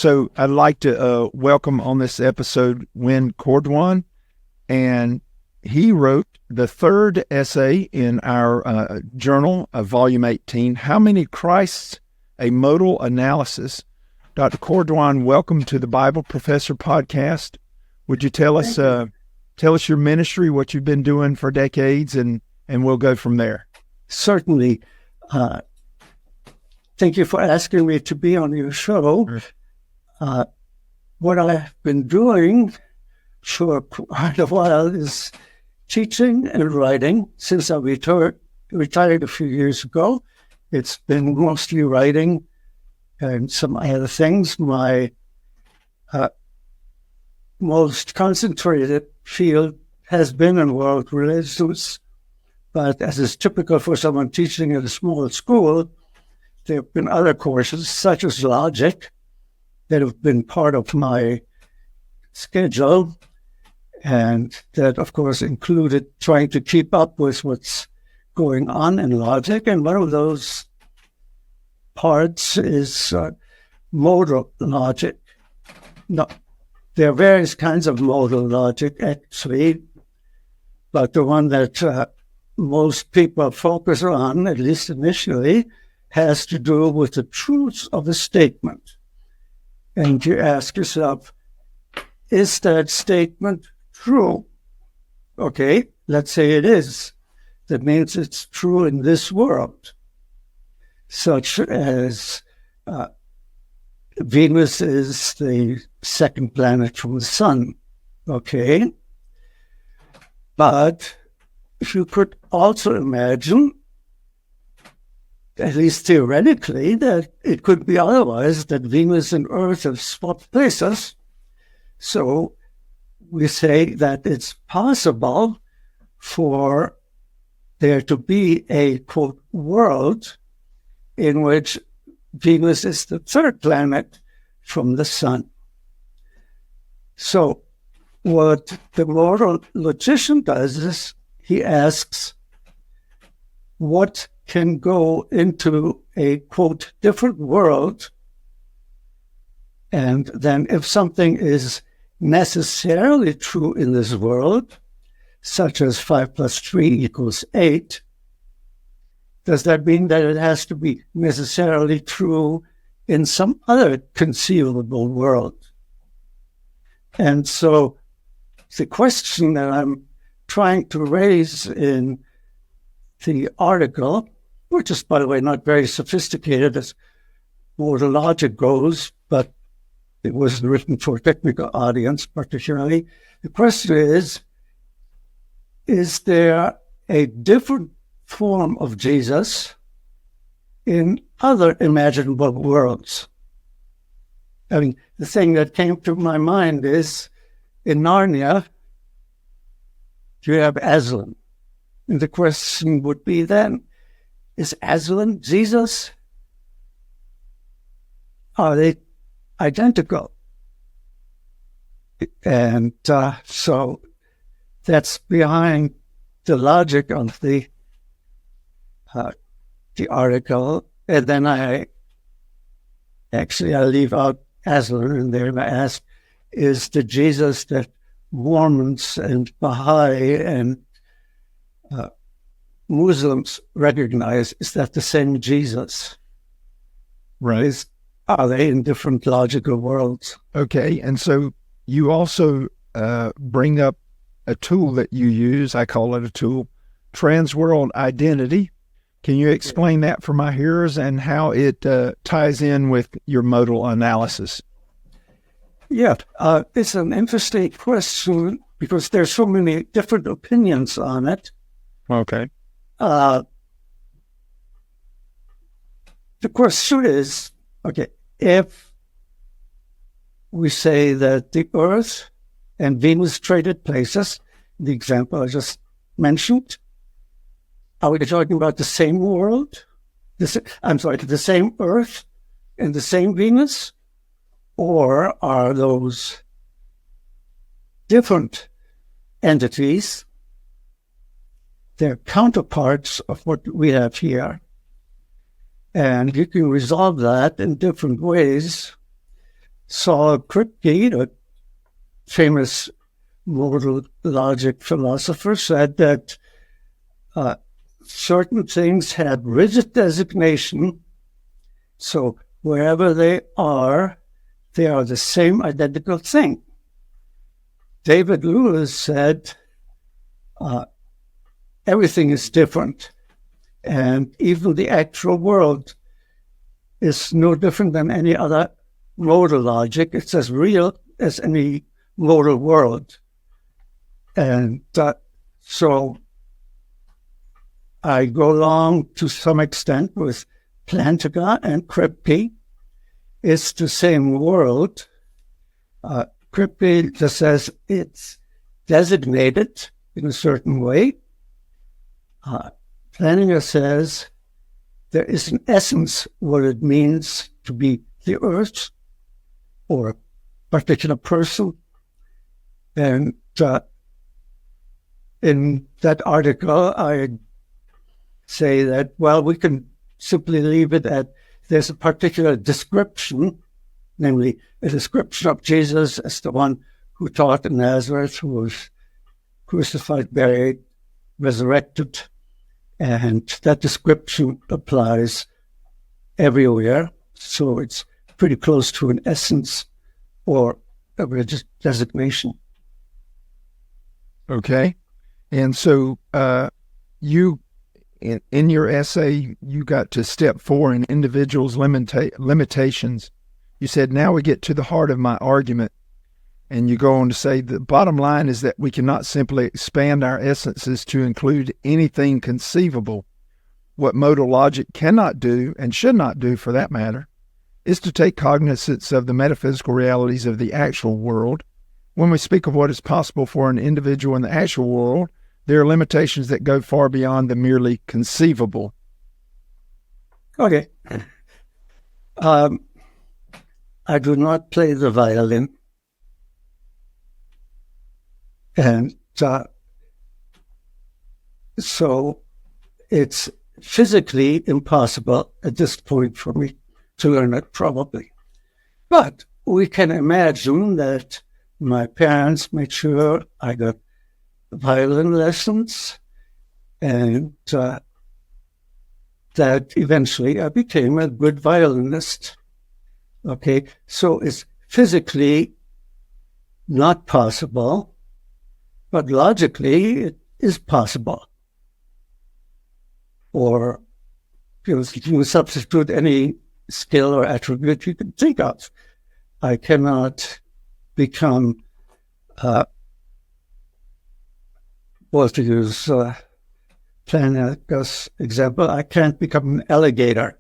So I'd like to welcome on this episode Winfried Corduan, and he wrote the third essay in our journal of Volume 18, How Many Christs? A Modal Analysis. Dr. Corduan, welcome to the Bible Professor podcast. Would you tell us your ministry, what you've been doing for decades, and we'll go from there. Certainly. Thank you for asking me to be on your show. What I've been doing for quite a while is teaching and writing. Since I retired a few years ago, it's been mostly writing and some other things. My most concentrated field has been in world relations, but as is typical for someone teaching at a small school, there have been other courses, such as logic, that have been part of my schedule, and that, of course, included trying to keep up with what's going on in logic. And one of those parts is modal logic. No, there are various kinds of modal logic, actually, but the one that most people focus on, at least initially, has to do with the truth of a statement. And you ask yourself, is that statement true? Okay, let's say it is. That means it's true in this world, such as Venus is the second planet from the sun. Okay? But if you could also imagine, at least theoretically, that it could be otherwise, that Venus and Earth have swapped places. So we say that it's possible for there to be a, quote, world in which Venus is the third planet from the sun. So what the moral logician does is he asks, what can go into a, quote, different world? And then if something is necessarily true in this world, such as 5 + 3 = 8, does that mean that it has to be necessarily true in some other conceivable world? And so the question that I'm trying to raise in the article, which is, by the way, not very sophisticated as modal logic goes, but it wasn't written for a technical audience particularly. The question is there a different form of Jesus in other imaginable worlds? I mean, the thing that came to my mind is, in Narnia, you have Aslan. And the question would be then, is Aslan Jesus? Are they identical? And so that's behind the logic of the article. And then I leave out Aslan in there and I ask, is the Jesus that Mormons and Baha'i and Muslims recognize, is that the same Jesus? Right. Are they in different logical worlds? Okay, and so you also bring up a tool that you use, I call it a tool, transworld identity. Can you explain that for my hearers and how it ties in with your modal analysis? Yeah, it's an interesting question because there's so many different opinions on it. Okay. The question is, okay, if we say that the Earth and Venus traded places, the example I just mentioned, are we talking about the same world? The same Earth and the same Venus? Or are those different entities? They're counterparts of what we have here. And you can resolve that in different ways. Saul Kripke, a famous modal logic philosopher, said that certain things had rigid designation, so wherever they are the same identical thing. David Lewis said everything is different, and even the actual world is no different than any other modal logic. It's as real as any modal world. And so I go along to some extent with Plantinga and Kripke. It's the same world. Kripke just says it's designated in a certain way. Plantinga says there is an essence what it means to be the earth or a particular person. And in that article, I say that, well, we can simply leave it at there's a particular description, namely a description of Jesus as the one who taught in Nazareth, who was crucified, buried, resurrected. And that description applies everywhere. So it's pretty close to an essence or a designation. Okay. And so you, in your essay, you got to step 4 in individuals' limitations. You said, now we get to the heart of my argument. And you go on to say, the bottom line is that we cannot simply expand our essences to include anything conceivable. What modal logic cannot do, and should not do for that matter, is to take cognizance of the metaphysical realities of the actual world. When we speak of what is possible for an individual in the actual world, there are limitations that go far beyond the merely conceivable. Okay. I do not play the violin. And so it's physically impossible at this point for me to learn it, probably. But we can imagine that my parents made sure I got violin lessons, and that eventually I became a good violinist. Okay, so it's physically not possible, but logically it is possible. Or you substitute any skill or attribute you can think of. I cannot become, to use Plantinga's example, I can't become an alligator.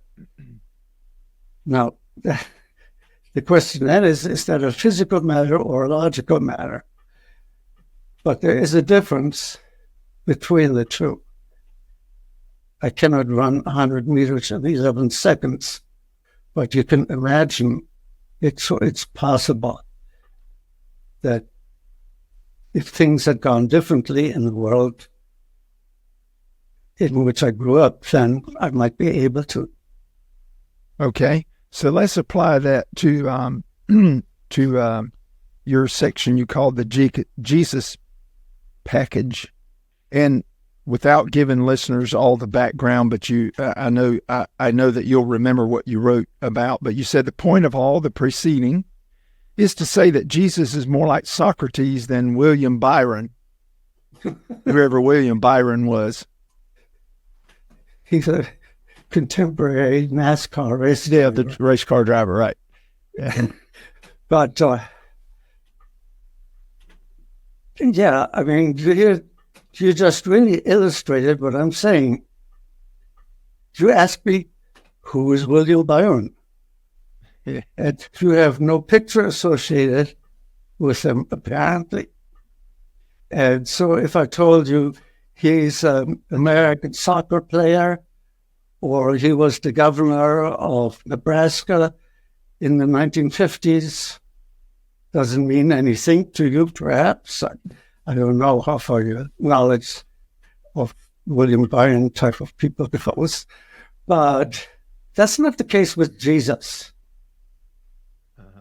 Now, the question then is that a physical matter or a logical matter? But there is a difference between the two. I cannot run 100 meters in 11 seconds, but you can imagine it's possible that if things had gone differently in the world in which I grew up, then I might be able to. Okay, so let's apply that to your section you called the Jesus package, and without giving listeners all the background, but I know that you'll remember what you wrote about. But you said the point of all the preceding is to say that Jesus is more like Socrates than William Byron, whoever William Byron was. He's a contemporary NASCAR race driver. Yeah, the race car driver, right. Yeah. But, yeah, I mean, you just really illustrated what I'm saying. You ask me, who is William Byron? Yeah. And you have no picture associated with him, apparently. And so if I told you he's an American soccer player, or he was the governor of Nebraska in the 1950s, doesn't mean anything to you, perhaps. I don't know how far your knowledge of William Byron type of people goes, but that's not the case with Jesus.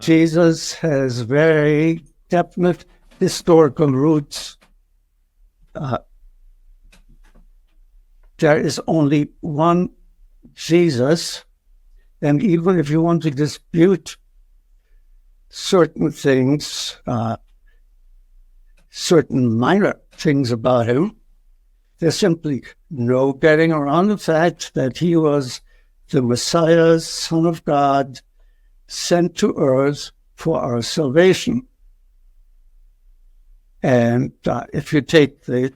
Jesus has very definite historical roots. There is only one Jesus, and even if you want to dispute certain things, certain minor things about him, there's simply no getting around the fact that he was the Messiah, Son of God, sent to earth for our salvation. And if you take the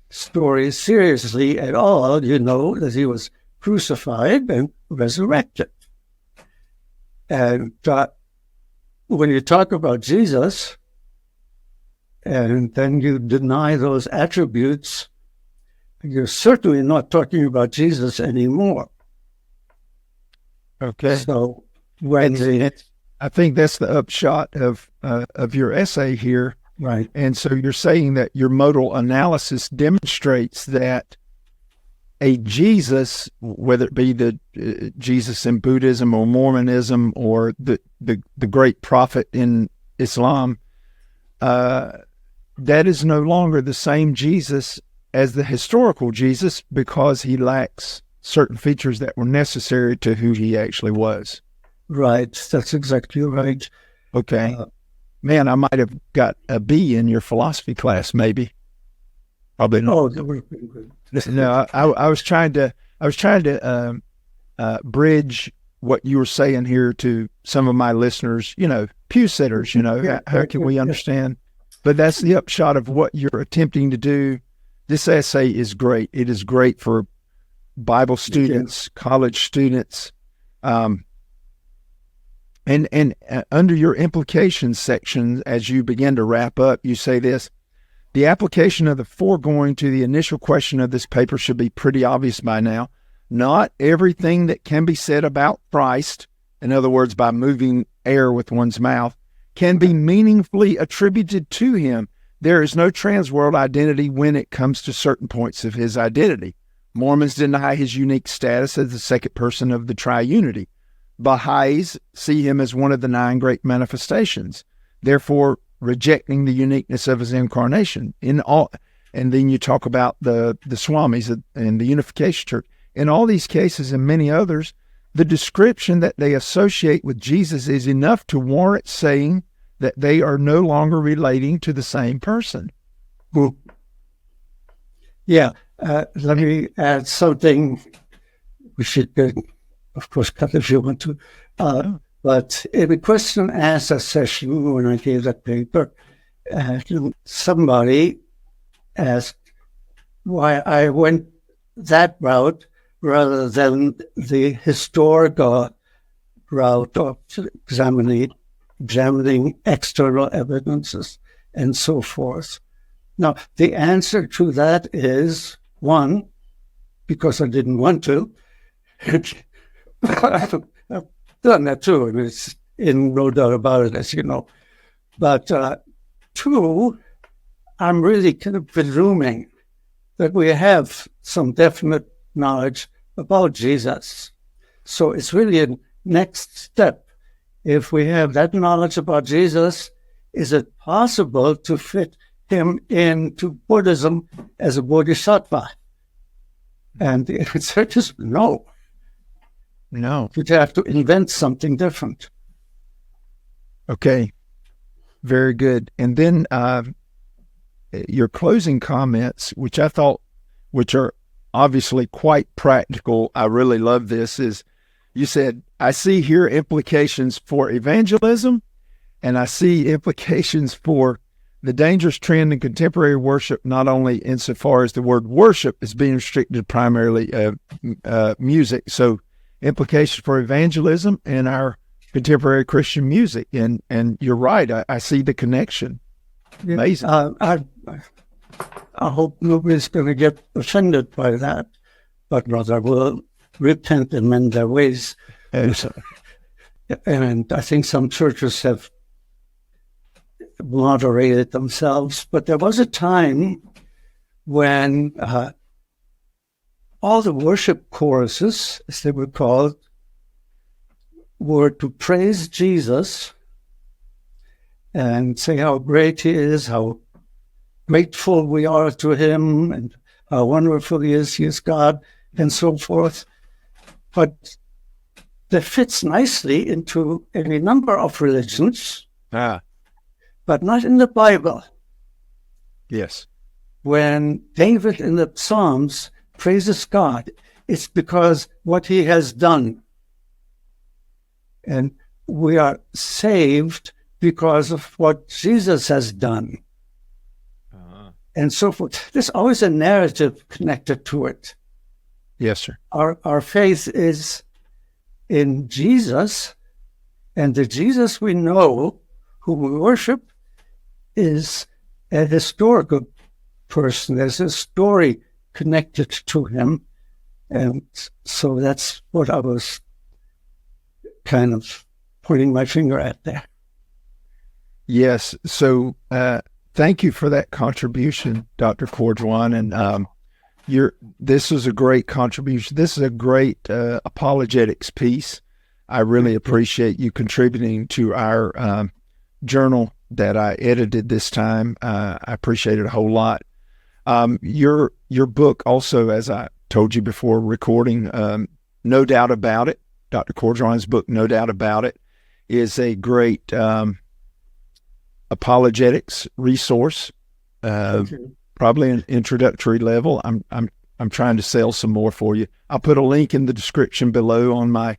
story seriously at all, you know that he was crucified and resurrected. And when you talk about Jesus, and then you deny those attributes, you're certainly not talking about Jesus anymore. Okay. So when I think that's the upshot of your essay here. right, And so you're saying that your modal analysis demonstrates that a Jesus, whether it be the Jesus in Buddhism or Mormonism or the great prophet in Islam, that is no longer the same Jesus as the historical Jesus because he lacks certain features that were necessary to who he actually was. right, that's exactly right. Okay. Man, I might have got a B in your philosophy class, maybe. Probably not. Oh, that would have been good. No, I was trying to bridge what you were saying here to some of my listeners, pew sitters, how can we understand? But that's the upshot of what you're attempting to do. This essay is great. It is great for Bible students, college students. And under your implications section, as you begin to wrap up, you say this: the application of the foregoing to the initial question of this paper should be pretty obvious by now. Not everything that can be said about Christ, in other words, by moving air with one's mouth, can be meaningfully attributed to him. There is no transworld identity when it comes to certain points of his identity. Mormons deny his unique status as the second person of the triunity. Baha'is see him as one of the 9 great manifestations, therefore rejecting the uniqueness of his incarnation. And then you talk about the Swamis and the Unification Church. In all these cases and many others, the description that they associate with Jesus is enough to warrant saying that they are no longer relating to the same person. Yeah, let me add something. We should, of course, cut if you want to. But in the question and answer session, when I gave that paper, somebody asked why I went that route rather than the historical route of examining external evidences and so forth. Now, the answer to that is, one, because I didn't want to. I've done that too, and it's in no doubt about it, as you know. But two, I'm really kind of presuming that we have some definite knowledge about Jesus. So it's really a next step. If we have that knowledge about Jesus, is it possible to fit him into Buddhism as a bodhisattva? And the answer is no. No. You'd have to invent something different. Okay. Very good. And then your closing comments, which I thought, which are obviously quite practical, I really love this, is you said, I see here implications for evangelism, and I see implications for the dangerous trend in contemporary worship, not only insofar as the word worship is being restricted primarily music. So implications for evangelism and our contemporary Christian music. And you're right. I see the connection. Amazing. I hope nobody's going to get offended by that, but rather will repent and mend their ways. And I think some churches have moderated themselves, but there was a time when all the worship choruses, as they were called, were to praise Jesus and say how great he is, how grateful we are to him, and how wonderful he is God, and so forth. But that fits nicely into any number of religions, but not in the Bible. Yes. When David in the Psalms praises God, it's because what he has done. And we are saved because of what Jesus has done. And so forth. There's always a narrative connected to it. Yes, sir. Our faith is in Jesus, and the Jesus we know, whom we worship, is a historical person. There's a story connected to him. And so that's what I was kind of pointing my finger at there. Yes. So thank you for that contribution, Dr. Corduan. And this is a great contribution. This is a great apologetics piece. I really appreciate you contributing to our journal that I edited this time. I appreciate it a whole lot. Your book also, as I told you before recording, No Doubt About It, Dr. Corduan's book, No Doubt About It, is a great apologetics resource, probably an introductory level. I'm trying to sell some more for you. I'll put a link in the description below on my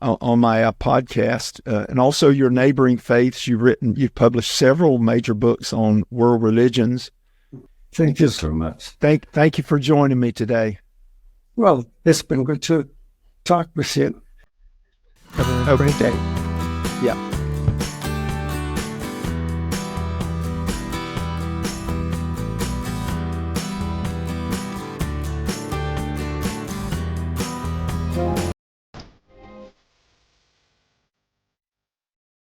podcast, and also your neighboring faiths. You've published several major books on world religions. Thank you so much. Thank you for joining me today. Well, it's been good to talk with you. Have a great day. Yeah.